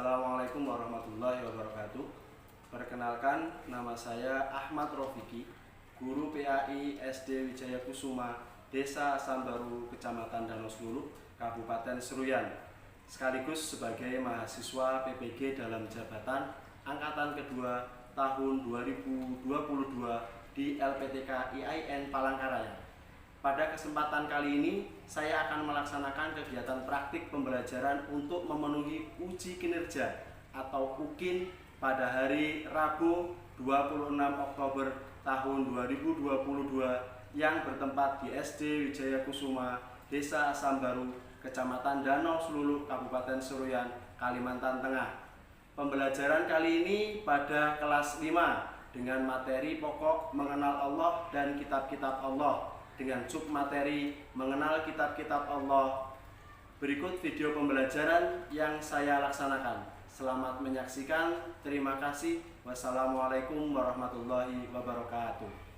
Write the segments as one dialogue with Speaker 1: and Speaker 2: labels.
Speaker 1: Assalamualaikum warahmatullahi wabarakatuh. Perkenalkan, nama saya Ahmad Rofiki, guru PAI SD Wijaya Kusuma, Desa Sambaru, Kecamatan Danau Slulu, Kabupaten Seruyan, sekaligus sebagai mahasiswa PPG dalam jabatan Angkatan Kedua tahun 2022 di LPTK IAIN Palangkaraya. Pada kesempatan kali ini, saya akan melaksanakan kegiatan praktik pembelajaran untuk memenuhi uji kinerja atau UKIN pada hari Rabu 26 Oktober tahun 2022 yang bertempat di SD Wijaya Kusuma, Desa Sambaru, Kecamatan Danau Slulu, Kabupaten Seruyan, Kalimantan Tengah. Pembelajaran kali ini pada kelas 5 dengan materi pokok mengenal Allah dan kitab-kitab Allah, dengan submateri mengenal kitab-kitab Allah. Berikut video pembelajaran yang saya laksanakan. Selamat menyaksikan. Terima kasih. Wassalamualaikum warahmatullahi wabarakatuh.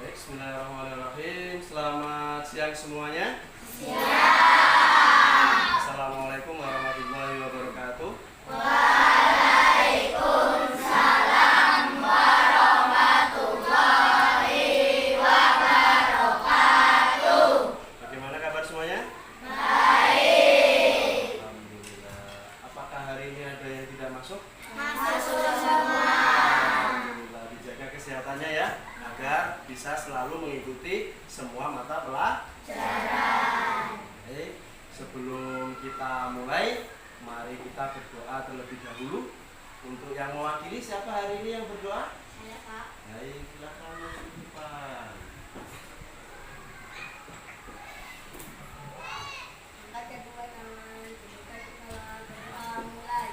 Speaker 1: Bismillahirrahmanirrahim. Selamat siang semuanya. Assalamualaikum warahmatullahi wabarakatuh.
Speaker 2: Waalaikumsalam warahmatullahi wabarakatuh.
Speaker 1: Bagaimana kabar semuanya?
Speaker 2: Baik.
Speaker 1: Alhamdulillah. Apakah hari ini ada yang tidak masuk?
Speaker 2: Masuk semua.
Speaker 1: Alhamdulillah. Dijaga kesehatannya ya, agar bisa selalu mengikuti semua mata pelajaran. Baik, sebelum kita mulai, mari kita berdoa terlebih dahulu. Untuk yang mewakili, siapa hari ini yang berdoa?
Speaker 2: Saya, Pak.
Speaker 1: Baik, silakan masuk, Pak.
Speaker 2: Angkat kedua tangan, buka kepala, berdoa mulai.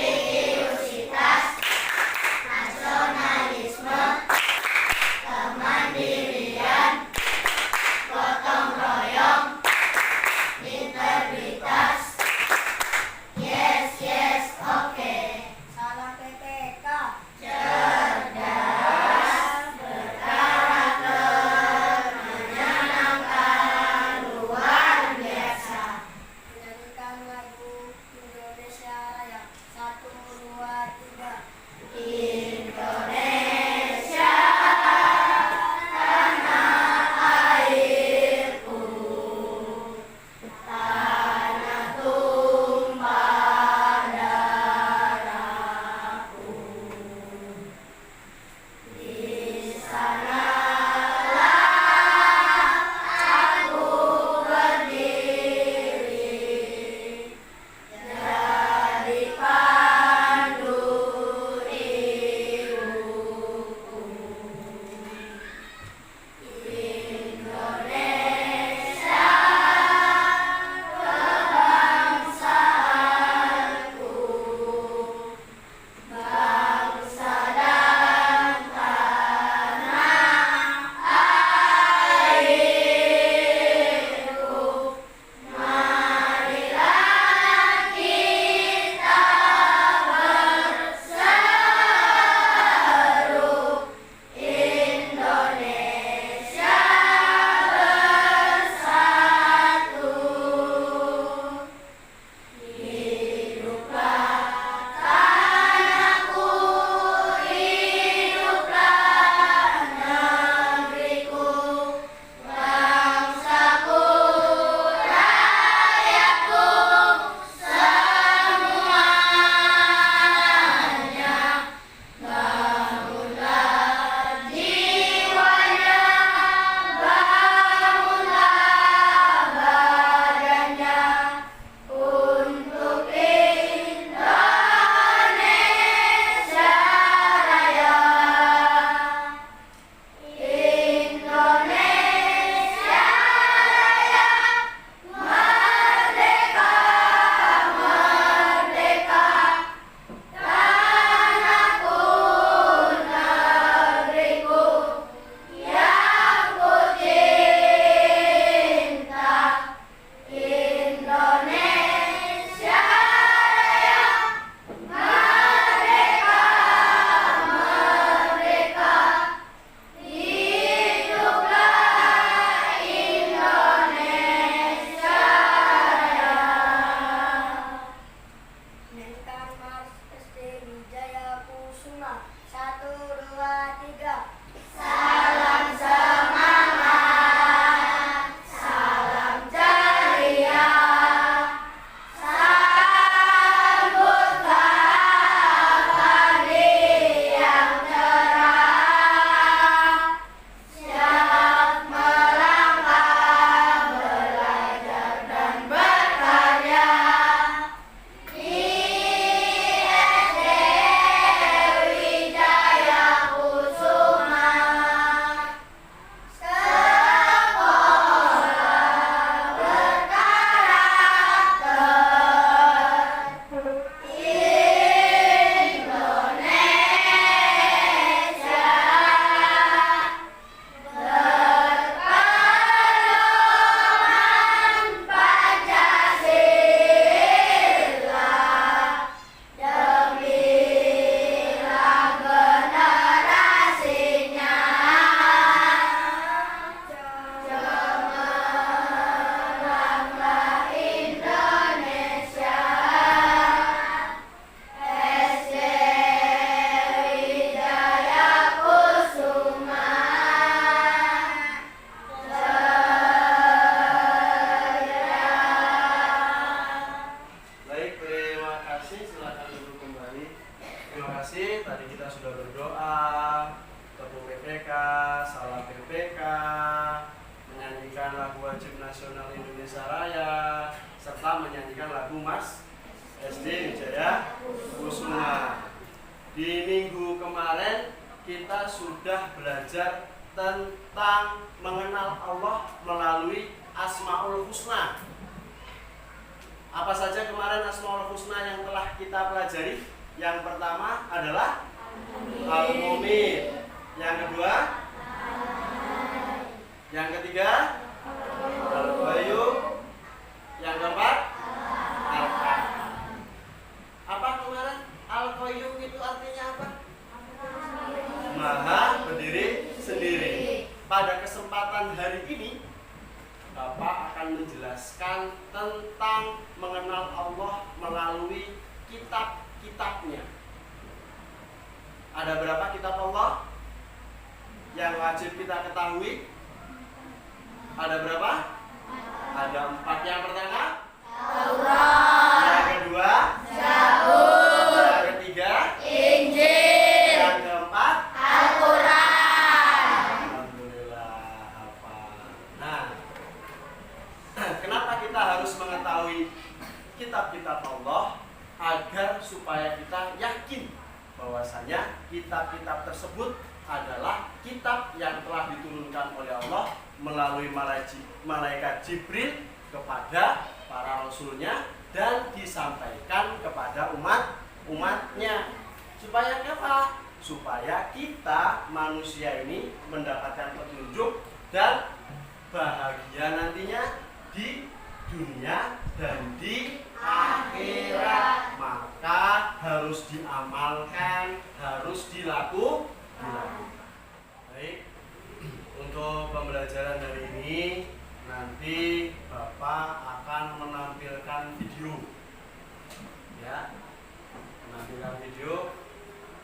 Speaker 2: Religiusitas, nasionalisme,
Speaker 1: terima kasih. Tadi kita sudah berdoa, tepuk PPK, salam PPK, menyanyikan lagu wajib nasional Indonesia Raya, serta menyanyikan lagu Mas SD Wijaya Kusuma. Di minggu kemarin kita sudah belajar tentang mengenal Allah melalui Asmaul Husna. Apa saja kemarin Asmaul Husna yang telah kita pelajari? Yang pertama adalah Al-Mumin. Yang kedua, yang ketiga, Al-Qayyum. Yang keempat, Al-Qahhar. Apa kemarin? Al-Qayyum itu artinya apa? Maha berdiri sendiri. Pada kesempatan hari ini Bapak akan menjelaskan tentang mengenal Allah melalui kitab-kitabnya. Ada berapa kitab Allah yang wajib kita ketahui? Ada berapa? Ada 4. Yang pertama, Taurat. Yang kedua, Zabur. Yang ketiga, Injil. Yang keempat, Al-Quran. Alhamdulillah. Nah, kenapa kita harus mengetahui kitab-kitab Allah? Agar supaya kita yakin bahwasanya kitab-kitab tersebut adalah kitab yang telah diturunkan oleh Allah melalui malaikat Jibril kepada para rasulnya dan disampaikan kepada umatnya. Supaya apa? Supaya kita manusia ini mendapatkan petunjuk dan bahagia nantinya di dunia dan di akhirat. Maka harus diamalkan, harus dilakukan. Baik, untuk pembelajaran hari ini nanti Bapak akan menampilkan video, ya, menampilkan video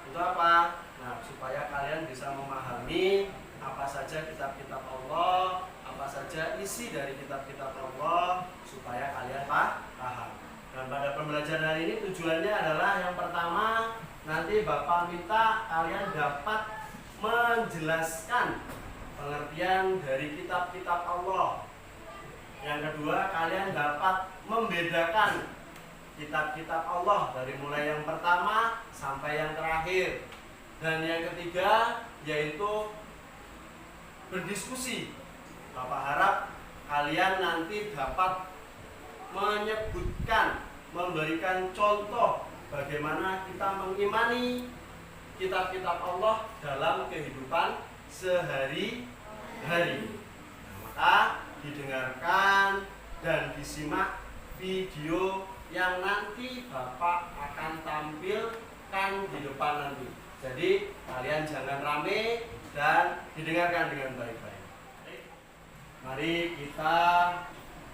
Speaker 1: untuk apa? Nah, supaya kalian bisa memahami apa saja kitab-kitab Allah, apa saja isi dari kitab-kitab Allah, supaya kalian paham. Dan pada pembelajaran hari ini tujuannya adalah yang pertama, nanti Bapak minta kalian dapat menjelaskan pengertian dari kitab-kitab Allah. Yang kedua, kalian dapat membedakan kitab-kitab Allah dari mulai yang pertama sampai yang terakhir. Dan yang ketiga, yaitu berdiskusi. Bapak harap kalian nanti dapat menyebutkan, memberikan contoh bagaimana kita mengimani kitab-kitab Allah dalam kehidupan sehari-hari. Maka didengarkan dan disimak video yang nanti Bapak akan tampilkan di depan nanti. Jadi kalian jangan rame dan didengarkan dengan baik-baik. Mari kita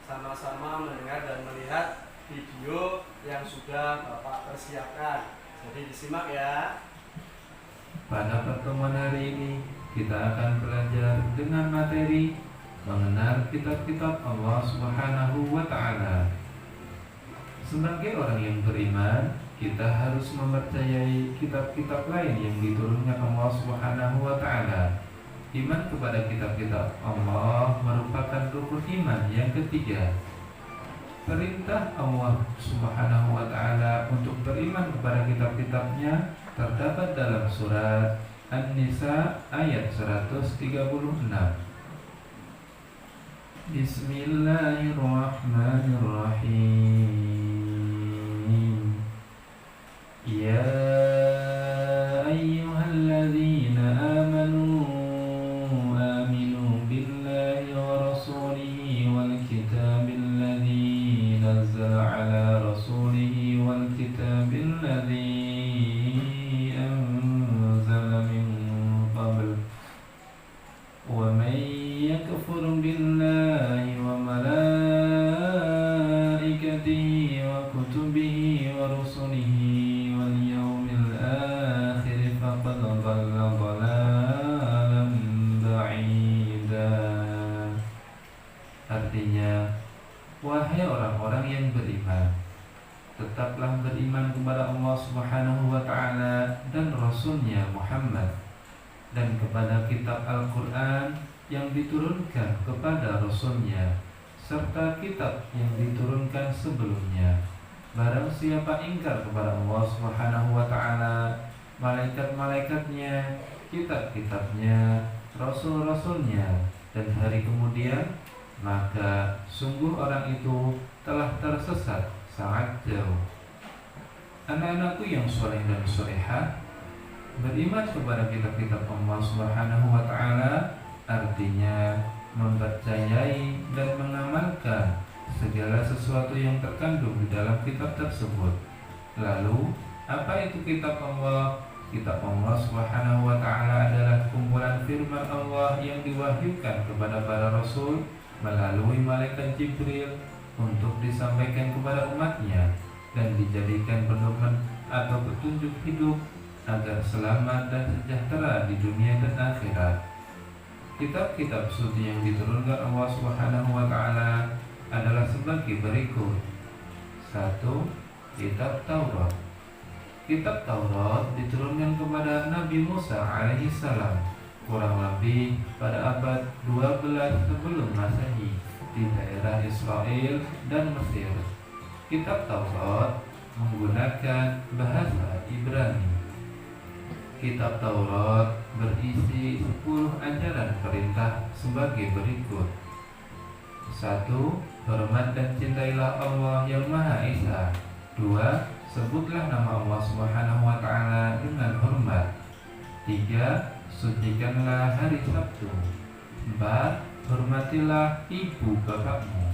Speaker 1: sama-sama mendengar dan melihat video yang sudah Bapak persiapkan. Jadi disimak ya.
Speaker 3: Pada pertemuan hari ini kita akan belajar dengan materi mengenal kitab-kitab Allah Subhanahu wa Ta'ala. Sebagai orang yang beriman, kita harus mempercayai kitab-kitab lain yang diturunkan Allah Subhanahu wa Ta'ala. Iman kepada kitab-kitab Allah merupakan rukun iman yang ketiga. Perintah Allah Subhanahu wa Ta'ala untuk beriman kepada kitab-kitabnya terdapat dalam surat An-Nisa ayat 136. Bismillahirrahmanirrahim. Ya ayyuhalladzina amanu aminu billahi wa rasulihi wal kitabil ladzi nazzala ala rasulihi wal kitabil ladzi anzala min qabl wa man yakfur billahi wa malaikatihi wa kutubihi wa rusulihi wal yawmil Rasulnya Muhammad, dan kepada kitab Al-Quran yang diturunkan kepada Rasulnya, serta kitab yang diturunkan sebelumnya. Barang siapa ingkar kepada Allah Subhanahu wa ta'ala, malaikat-malaikatnya, kitab-kitabnya, rasul-rasulnya, dan hari kemudian, maka sungguh orang itu telah tersesat sangat jauh. Anak-anakku yang soleh dan solehah, beriman kepada kitab-kitab Allah Subhanahu wa ta'ala artinya mempercayai dan mengamalkan segala sesuatu yang terkandung di dalam kitab tersebut. Lalu, apa itu kitab Allah? Kitab Allah Subhanahu wa ta'ala adalah kumpulan firman Allah yang diwahyukan kepada para rasul melalui malaikat Jibril untuk disampaikan kepada umatnya dan dijadikan pedoman atau petunjuk hidup agar selamat dan sejahtera di dunia dan akhirat. Kitab-kitab suci yang diturunkan Allah Subhanahu wa ta'ala adalah sebagai berikut. 1. Kitab Taurat. Kitab Taurat diturunkan kepada Nabi Musa alaihissalam kurang lebih pada abad 12 sebelum Masehi di daerah Israel dan Mesir. Kitab Taurat menggunakan bahasa Ibrani. Kitab Taurat berisi 10 ajaran perintah sebagai berikut. 1. Hormat dan cintailah Allah yang Maha Esa. 2. Sebutlah nama Allah Subhanahu wa ta'ala dengan hormat. 3. Sucikanlah hari Sabtu. 4. Hormatilah ibu bapakmu.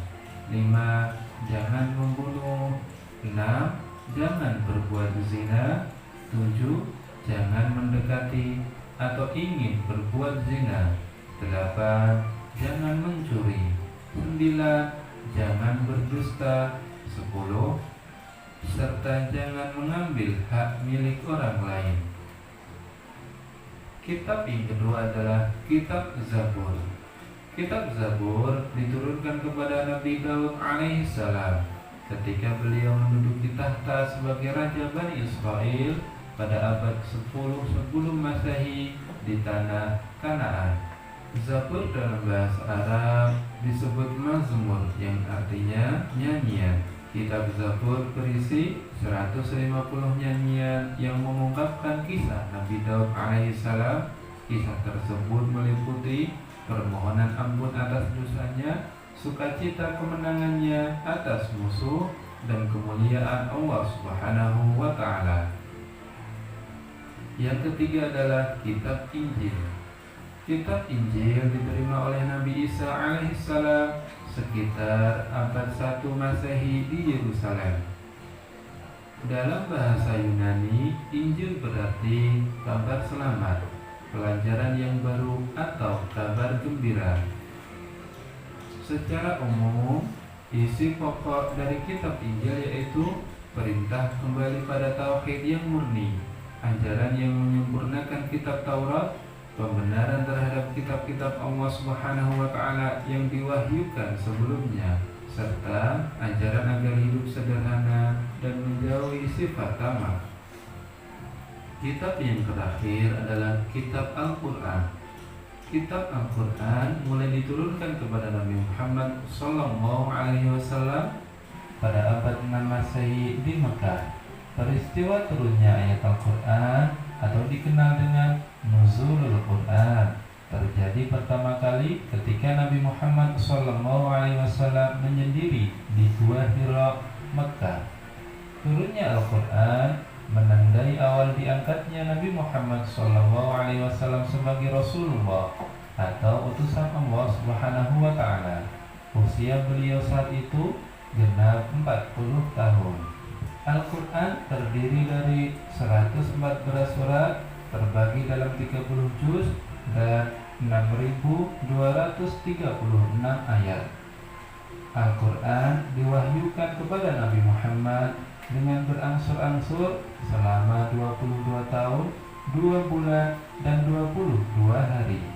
Speaker 3: 5. Jangan membunuh. 6. Jangan berbuat zina. 7. Jangan mendekati atau ingin berbuat zina. 8. Jangan mencuri. 9. Jangan berdusta. 10. Serta jangan mengambil hak milik orang lain. Kitab yang kedua adalah Kitab Zabur. Kitab Zabur diturunkan kepada Nabi Daud alaihissalam ketika beliau menduduki tahta sebagai Raja Bani Israel pada abad 10 sebelum Masehi di tanah Kanaan. Zabur dalam bahasa Arab disebut Mazmur yang artinya nyanyian. Kitab Zabur berisi 150 nyanyian yang mengungkapkan kisah Nabi Daud alaihissalam. Kisah tersebut meliputi permohonan ampun atas dosanya, sukacita kemenangannya atas musuh, dan kemuliaan Allah Subhanahu wa ta'ala. Yang ketiga adalah Kitab Injil. Kitab Injil diterima oleh Nabi Isa alaihissalam sekitar abad 1 Masehi di Yerusalem. Dalam bahasa Yunani, Injil berarti kabar selamat, pelajaran yang baru, atau kabar gembira. Secara umum, isi pokok dari kitab Injil yaitu perintah kembali pada tauhid yang murni, ajaran yang menyempurnakan kitab Taurat, pembenaran terhadap kitab-kitab Allah Subhanahu wa ta'ala yang diwahyukan sebelumnya, serta ajaran agar hidup sederhana dan menjauhi sifat tamak. Kitab yang terakhir adalah Kitab Al-Quran. Kitab Al-Quran mulai diturunkan kepada Nabi Muhammad SAW pada abad 6 Masehi di Mekah. Peristiwa turunnya ayat Al-Quran atau dikenal dengan Nuzulul Quran terjadi pertama kali ketika Nabi Muhammad SAW menyendiri di Gua Hira, Mekah. Turunnya Al-Quran menandai awal diangkatnya Nabi Muhammad SAW sebagai Rasulullah atau utusan Allah Subhanahu wa ta'ala. Usia beliau saat itu genap 40 tahun. Al-Quran terdiri dari 114 surat terbagi dalam 30 juz dan 6.236 ayat. Al-Quran diwahyukan kepada Nabi Muhammad dengan berangsur-angsur selama 22 tahun, 2 bulan, dan 22 hari.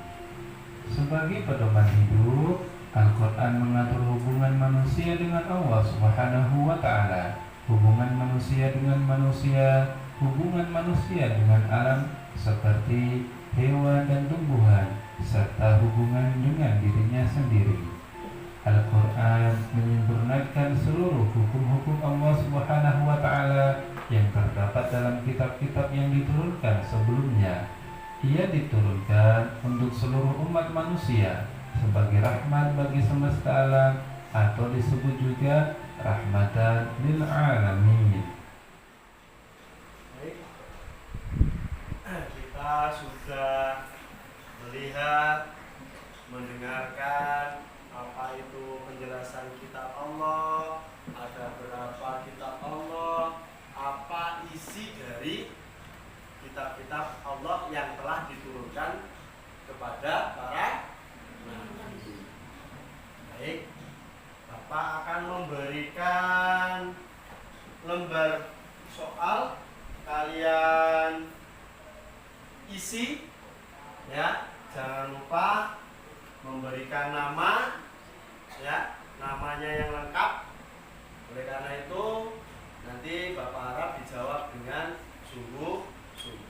Speaker 3: Sebagai pedoman hidup, Al-Quran mengatur hubungan manusia dengan Allah Subhanahu wa ta'ala, hubungan manusia dengan manusia, hubungan manusia dengan alam seperti hewan dan tumbuhan, serta hubungan dengan dirinya sendiri. Al-Quran menyempurnakan seluruh hukum-hukum Allah Subhanahu wa Ta'ala yang terdapat dalam kitab-kitab yang diturunkan sebelumnya. Ia diturunkan untuk seluruh umat manusia sebagai rahmat bagi semesta alam, atau disebut juga rahmatan lil alamin.
Speaker 1: Baik. Kita sudah melihat, mendengarkan apa itu penjelasan kitab Allah, ada berapa kitab Allah, apa isi dari kitab-kitab Allah yang telah diturunkan kepada para nabi. Baik, Bapak akan memberikan lembar soal, kalian isi ya, jangan lupa memberikan nama ya, namanya yang lengkap. Oleh karena itu nanti Bapak harap dijawab dengan sungguh-sungguh.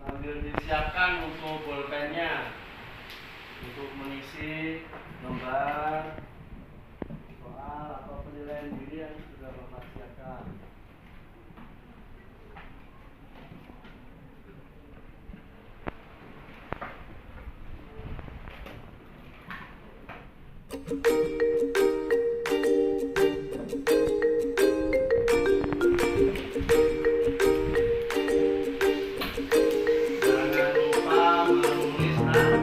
Speaker 1: Sambil disiapkan untuk bolpennya untuk mengisi lembar soal atau penilaian diri yang sudah Bapak siapkan. Jangan lupa menulis nama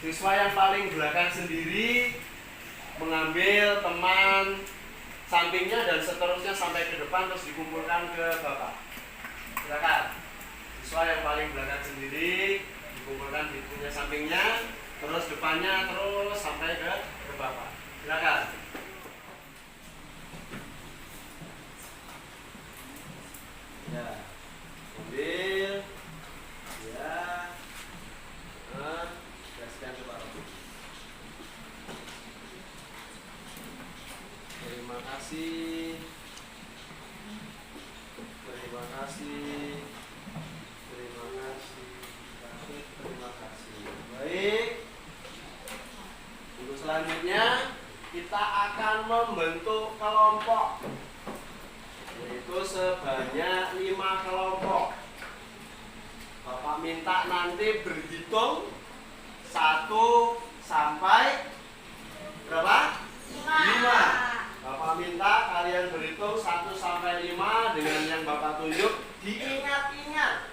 Speaker 1: siswa yang paling belakang sendiri mengambil teman sampingnya dan seterusnya sampai ke depan terus dikumpulkan ke Bapak. Silakan. Siswa yang paling belakang sendiri dikumpulkan di punya sampingnya, terus depannya terus sampai ke Bapak. Silakan. Ya. Ambil. Ya. Nah, kasihkan ke Pak Robi. kasih. Terima kasih. Terima kasih. Terima kasih. Baik. Untuk selanjutnya kita akan membentuk kelompok, yaitu sebanyak 5 kelompok. Bapak minta nanti berhitung 1 sampai berapa? 5. Bapak minta kalian berhitung 1 sampai 5 dengan yang Bapak tunjuk. Diingat-ingat.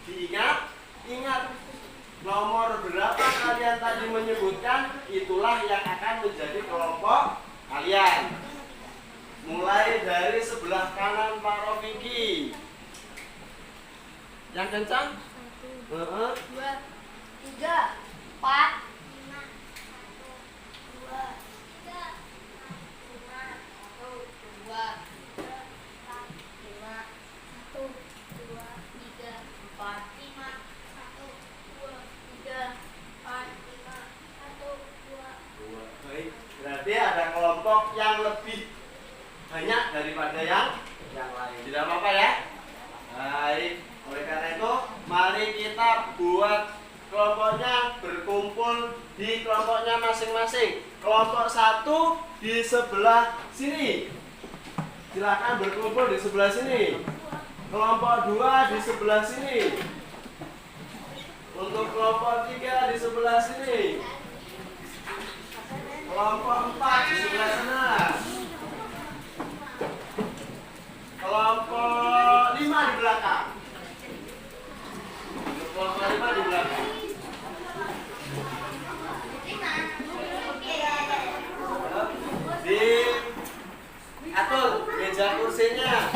Speaker 1: Diingat-ingat. Nomor berapa kalian tadi menyebutkan, itulah yang akan menjadi kelompok kalian. Mulai dari sebelah kanan Pak Rofiki. Yang kencang?
Speaker 2: 1, 2, 3, 4, 5, 1, 2, 3, 5, 1, 2, 5, 1, 2, 3, 4, 5, 1, 2, 3, 4, 5, 1, 2.
Speaker 1: Baik, berarti ada kelompok yang lebih banyak daripada yang lain. Tidak apa-apa ya? Baik, oleh karena itu mari kita buat kelompoknya, berkumpul di kelompoknya masing-masing. Kelompok 1 di sebelah sini. Silakan berkumpul di sebelah sini. Kelompok 2 di sebelah sini. Untuk kelompok 3 di sebelah sini. Kelompok 4 di sebelah sana. Kelompok 5 di belakang. Kelompok 5 di belakang. Diatur meja kursinya.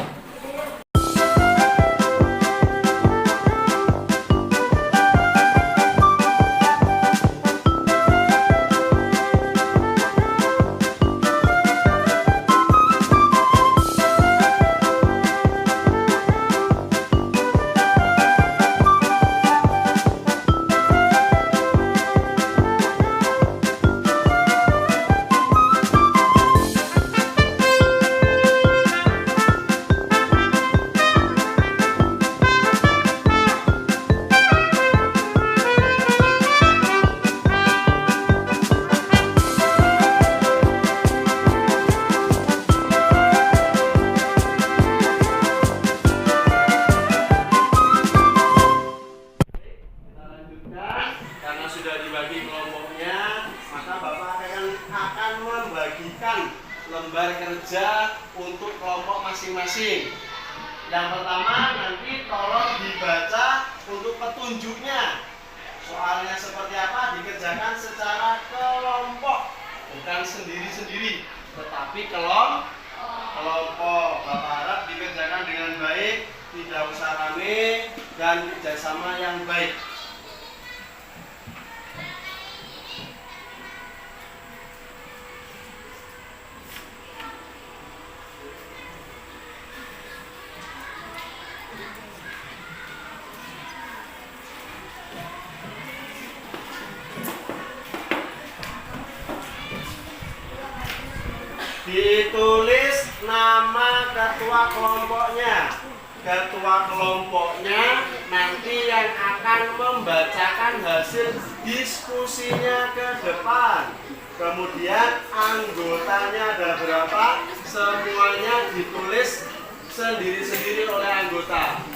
Speaker 1: Karena sudah dibagi kelompoknya, maka Bapak akan membagikan lembar kerja untuk kelompok masing-masing. Yang pertama nanti tolong dibaca untuk petunjuknya. Soalnya seperti apa, dikerjakan secara kelompok, bukan sendiri-sendiri, tetapi kelompok. Bapak harap dikerjakan dengan baik, tidak usah rame, dan kerjasama yang baik. Ditulis nama ketua kelompoknya. Ketua kelompoknya nanti yang akan membacakan hasil diskusinya ke depan. Kemudian anggotanya ada berapa? Semuanya ditulis sendiri-sendiri oleh anggota.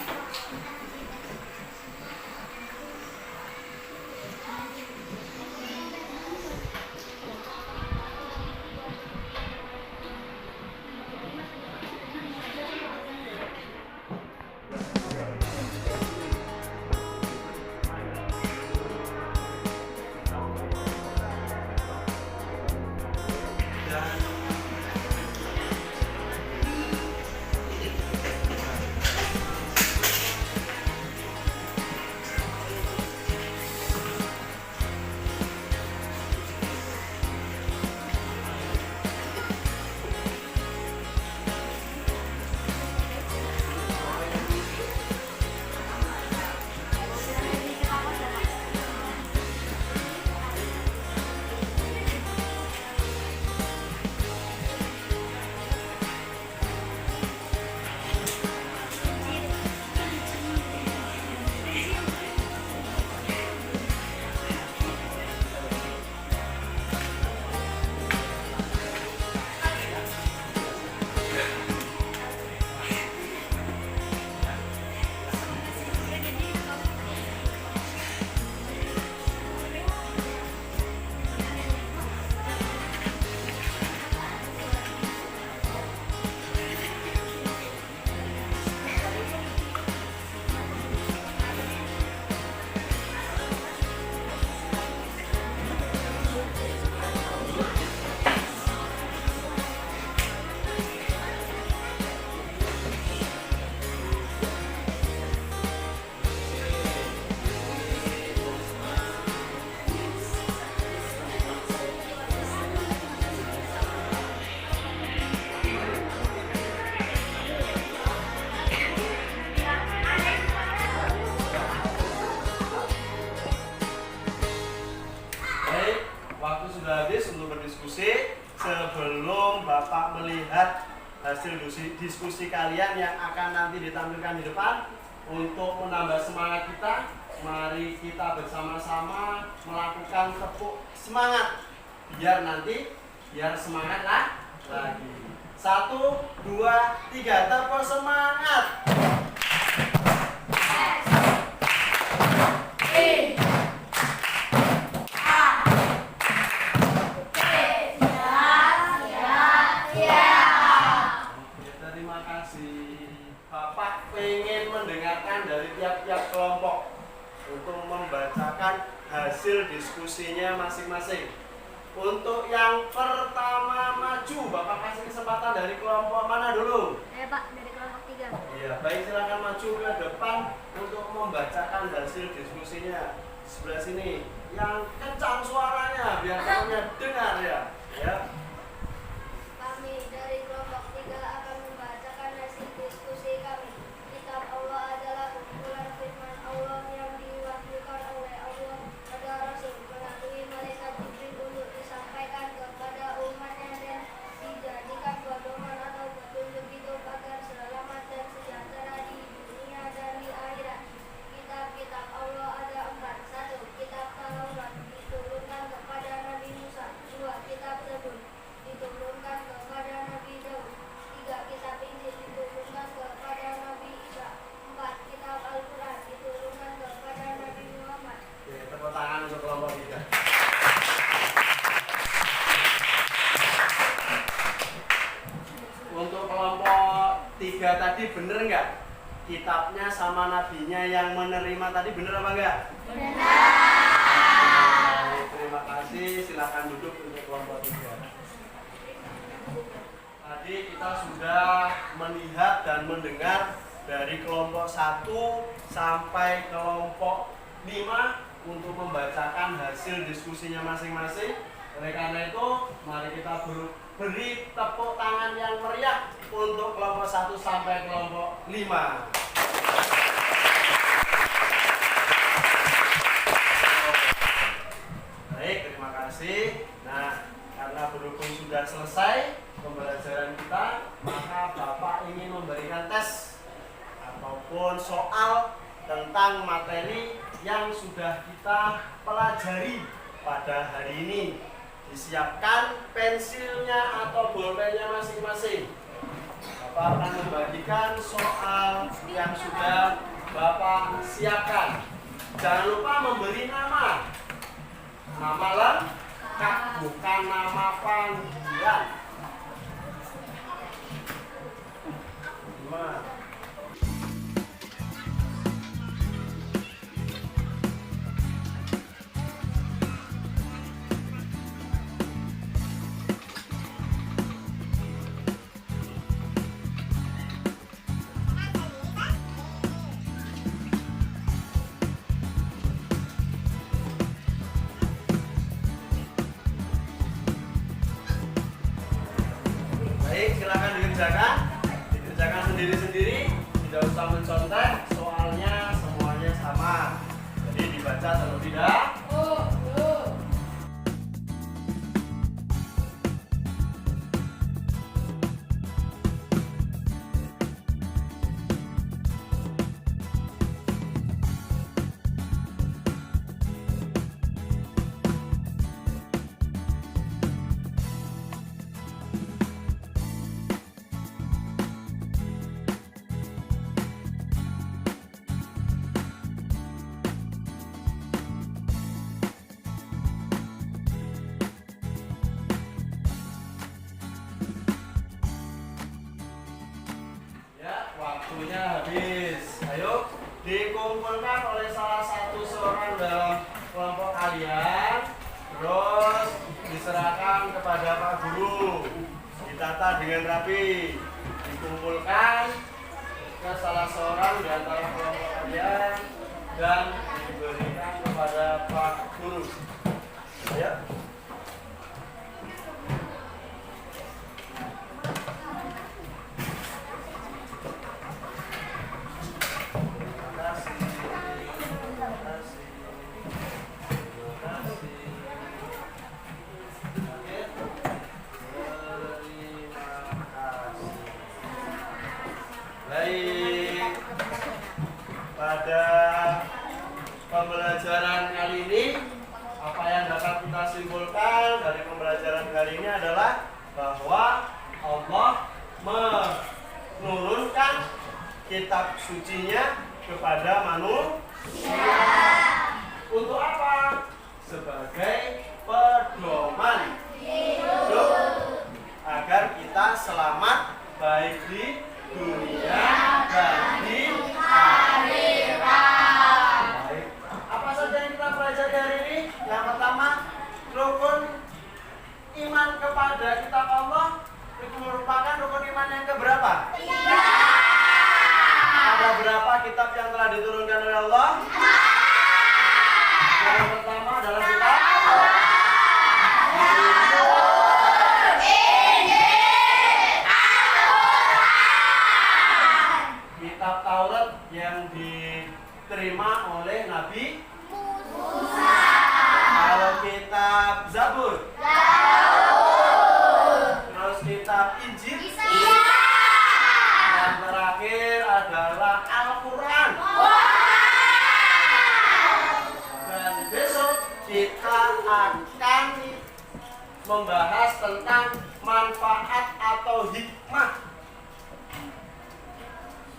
Speaker 1: melihat hasil diskusi kalian yang akan nanti ditampilkan di depan. Untuk menambah semangat kita, mari kita bersama-sama melakukan tepuk semangat biar semangat lagi. 1, 2, 3, tepuk semangat. Terima kasih. Bapak pengen mendengarkan dari tiap-tiap kelompok untuk membacakan hasil diskusinya masing-masing. Untuk yang pertama maju, Bapak kasih kesempatan dari kelompok mana dulu?
Speaker 2: Pak, dari kelompok 3.
Speaker 1: Iya, baik, silakan maju ke depan untuk membacakan hasil diskusinya. Sebelah sini, yang kencang suaranya biar kamunya dengar ya. Ya.
Speaker 2: Kami dari kelompok 3 akan membacakan hasil diskusi kami. Kitab Allah adalah kumpulan firman Allah yang diwahyukan oleh Allah pada Rasul melalui malaikat Jibril untuk disampaikan kepada umatnya dan dijadikan pedoman atau petunjuk hidup agar selamat dan sejahtera di dunia dan di akhirat. Kitab-kitab Allah ada 4. 1. Kitab Taurat diturunkan kepada Nabi Musa. 2. Kitab Zabur diturunkan kepada Nabi Daud. 3. Kitab Injil diturunkan kepada Nabi Isa. 4. Kitab Al-Quran diturunkan kepada Nabi Muhammad.
Speaker 1: Oke, tepuk tangan untuk kelompok 3. Untuk kelompok 3 tadi bener nggak? Kitabnya sama nabinya yang menerima tadi bener apa enggak? Benar. Terima kasih, silakan duduk untuk kelompok 3. Tadi kita sudah melihat dan mendengar dari kelompok 1 sampai kelompok 5 untuk membacakan hasil diskusinya masing-masing. Oleh karena itu, mari kita beri tepuk tangan yang meriah untuk kelompok 1 sampai kelompok 5. Baik, terima kasih. Nah, karena berhubung sudah selesai pembelajaran kita, maka Bapak ingin memberikan tes ataupun soal tentang materi yang sudah kita pelajari pada hari ini. Disiapkan pensilnya atau bolpennya masing-masing. Bapak akan membagikan soal yang sudah Bapak siapkan. Jangan lupa memberi nama. Nama lengkap, bukan nama panggilan. Gimana? Baik, silakan dikerjakan sendiri-sendiri, tidak usah mencontek, soalnya semuanya sama. Jadi dibaca terlebih dahulu. Waktunya habis. Ayo dikumpulkan oleh salah satu seorang dalam kelompok kalian, terus diserahkan kepada Pak Guru, ditata dengan rapi, dikumpulkan ke salah seorang di antara kelompok kalian dan diberikan kepada Pak Guru. Ayo. pembelajaran kali ini, apa yang dapat kita simpulkan dari pembelajaran kali ini adalah bahwa Allah menurunkan kitab sucinya kepada manusia. Untuk apa? Sebagai pedoman hidup agar kita selamat baik di dunia dan di akhirat. Baik. Apa saja yang kita pelajari hari ini? Yang pertama, rukun iman kepada kitab Allah itu merupakan rukun iman yang keberapa? 3. Ada berapa kitab yang telah diturunkan oleh Allah? Yang pertama adalah kitab kitab Taurat yang diterima oleh Nabi Musa. Kalau kitab Zabur, terus kitab Injil, yang terakhir adalah Al-Quran. Dan besok kita akan membahas tentang manfaat atau hikmah,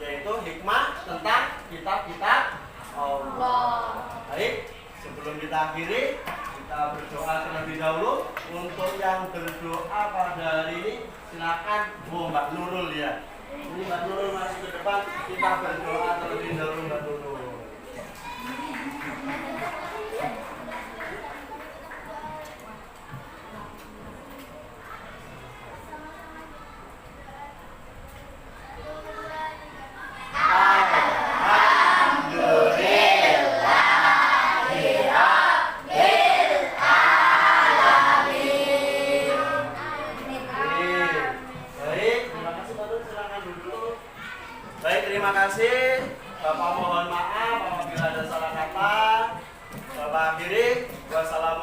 Speaker 1: yaitu hikmah tentang kitab-kitab Allah. Baik, sebelum kita akhiri, kita berdoa terlebih dahulu. Untuk yang berdoa pada hari ini, silakan Mbak Nurul ya. Ini Mbak Nurul masih ke depan, kita berdoa terlebih dahulu Mbak Nurul. Terima kasih. Bapak mohon maaf apabila ada salah kata. Bapak akhiri. Wassalamualaikum.